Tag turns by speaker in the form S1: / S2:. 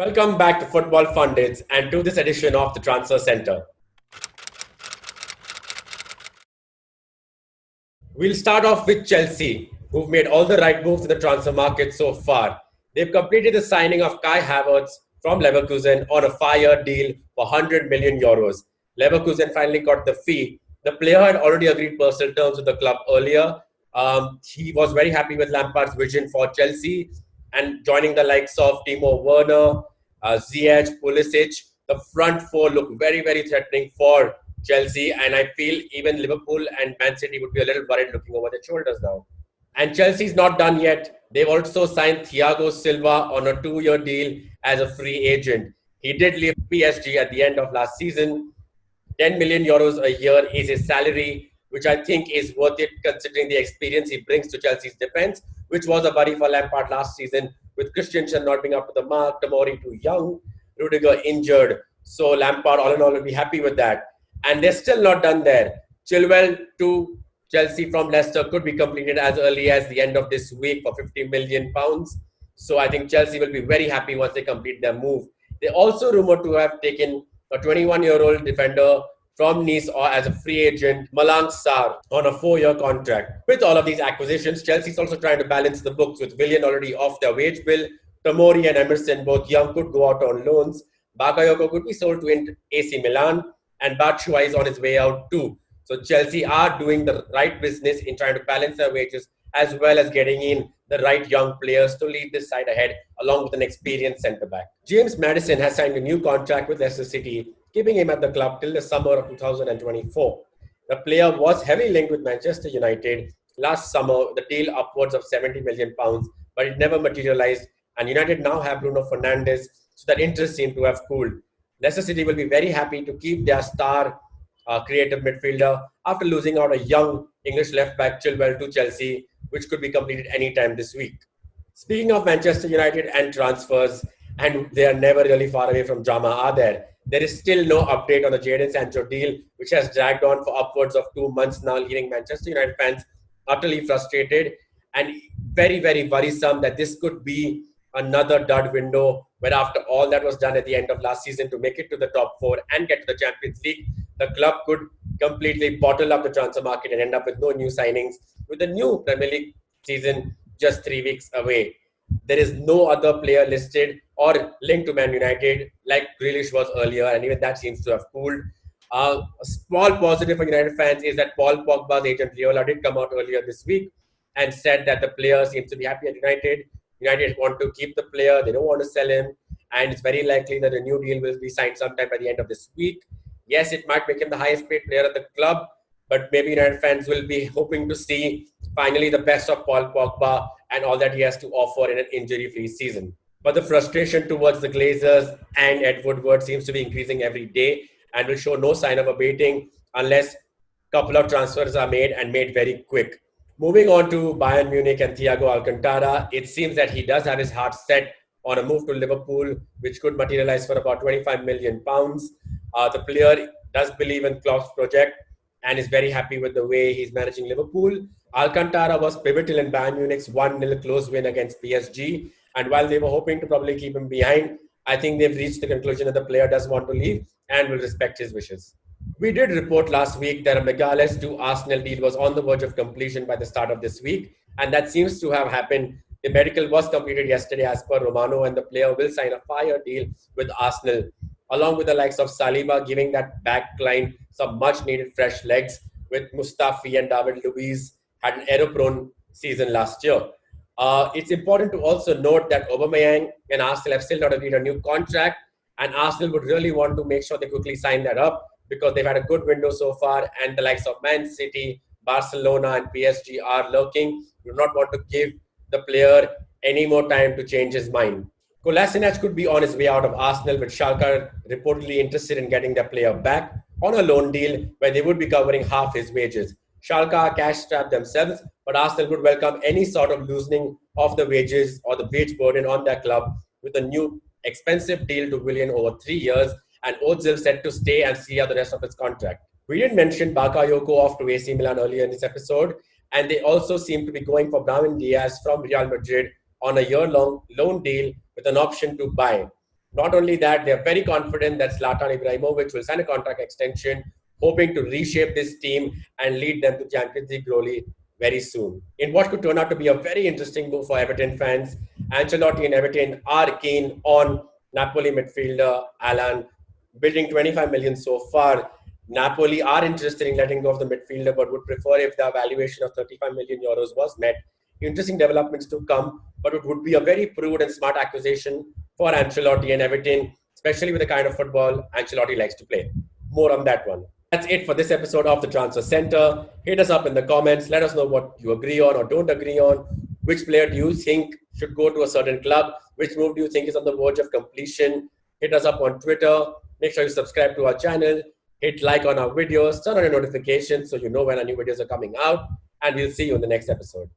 S1: Welcome back to Football Pundits and to this edition of the Transfer Center. We'll start off with Chelsea, who've made all the right moves in the transfer market so far. They've completed the signing of Kai Havertz from Leverkusen on a 5-year deal for 100 million euros. Leverkusen finally got the fee. The player had already agreed personal terms with the club earlier. He was very happy with Lampard's vision for Chelsea and joining the likes of Timo Werner, Ziyech, Pulisic. The front four look very, very threatening for Chelsea, and I feel even Liverpool and Man City would be a little worried looking over their shoulders now. And Chelsea's not done yet. They've also signed Thiago Silva on a 2-year deal as a free agent. He did leave PSG at the end of last season. 10 million euros a year is his salary, which I think is worth it considering the experience he brings to Chelsea's defense, which was a worry for Lampard last season with Christensen not being up to the mark, Tomori too young, Rudiger injured. So Lampard, all in all, will be happy with that. And they're still not done there. Chilwell to Chelsea from Leicester could be completed as early as the end of this week for £50 million. So I think Chelsea will be very happy once they complete their move. They also rumored to have taken a 21-year-old defender from Nice or as a free agent, Malang Sarr, on a 4-year contract. With all of these acquisitions, Chelsea's also trying to balance the books with Willian already off their wage bill. Tomori and Emerson, both young, could go out on loans. Bakayoko could be sold to AC Milan, and Batshuayi is on his way out too. So Chelsea are doing the right business in trying to balance their wages as well as getting in the right young players to lead this side ahead along with an experienced centre-back. James Maddison has signed a new contract with Leicester City, keeping him at the club till the summer of 2024. The player was heavily linked with Manchester United last summer, the deal upwards of £70 million, but it never materialised, and United now have Bruno Fernandes, so that interest seemed to have cooled. Leicester City will be very happy to keep their star creative midfielder after losing out a young English left-back Chilwell to Chelsea, which could be completed anytime this week. Speaking of Manchester United and transfers, and they are never really far away from drama, are there? There is still no update on the Jaden Sancho deal, which has dragged on for upwards of 2 months now, leaving Manchester United fans utterly frustrated and very, very worrisome that this could be another dud window where after all that was done at the end of last season to make it to the top 4 and get to the Champions League, the club could completely bottle up the transfer market and end up with no new signings with the new Premier League season just 3 weeks away. There is no other player listed or linked to Man United like Grealish was earlier, and even that seems to have cooled. A small positive for United fans is that Paul Pogba's agent Leola did come out earlier this week and said that the player seems to be happy at United. United want to keep the player, they don't want to sell him, and it's very likely that a new deal will be signed sometime by the end of this week. Yes, it might make him the highest paid player at the club, but maybe United fans will be hoping to see finally the best of Paul Pogba and all that he has to offer in an injury-free season. But the frustration towards the Glazers and Ed Woodward seems to be increasing every day and will show no sign of abating unless a couple of transfers are made and made very quick. Moving on to Bayern Munich and Thiago Alcantara, it seems that he does have his heart set on a move to Liverpool, which could materialize for about £25 million. The player does believe in Klopp's project and is very happy with the way he's managing Liverpool. Alcantara was pivotal in Bayern Munich's 1-0 close win against PSG. And while they were hoping to probably keep him behind, I think they've reached the conclusion that the player does want to leave and will respect his wishes. We did report last week that a Magalhaes to Arsenal deal was on the verge of completion by the start of this week, and that seems to have happened. The medical was completed yesterday as per Romano, and the player will sign a 5-year deal with Arsenal, along with the likes of Saliba, giving that back line some much-needed fresh legs, with Mustafi and David Luiz had an error-prone season last year. It's important to also note that Aubameyang and Arsenal have still not agreed a new contract, and Arsenal would really want to make sure they quickly sign that up because they've had a good window so far, and the likes of Man City, Barcelona and PSG are lurking. You do not want to give the player any more time to change his mind. Kolasinac could be on his way out of Arsenal, with Schalke reportedly interested in getting their player back on a loan deal where they would be covering half his wages. Schalke are cash-strapped themselves, but Arsenal would welcome any sort of loosening of the wages or the wage burden on their club with a new expensive deal to Willian over 3 years, and Ozil set to stay and see out the rest of his contract. We did mention Bakayoko off to AC Milan earlier in this episode, and they also seem to be going for Brahim Diaz from Real Madrid on a year-long loan deal with an option to buy. Not only that, they are very confident that Zlatan Ibrahimovic will sign a contract extension, hoping to reshape this team and lead them to Champions League glory very soon. In what could turn out to be a very interesting move for Everton fans, Ancelotti and Everton are keen on Napoli midfielder Alan, building 25 million so far. Napoli are interested in letting go of the midfielder, but would prefer if the valuation of 35 million euros was met. Interesting developments to come, but it would be a very prudent and smart acquisition for Ancelotti and Everton, especially with the kind of football Ancelotti likes to play. More on that one. That's it for this episode of the Transfer Center. Hit us up in the comments. Let us know what you agree on or don't agree on. Which player do you think should go to a certain club? Which move do you think is on the verge of completion? Hit us up on Twitter. Make sure you subscribe to our channel. Hit like on our videos. Turn on your notifications so you know when our new videos are coming out. And we'll see you in the next episode.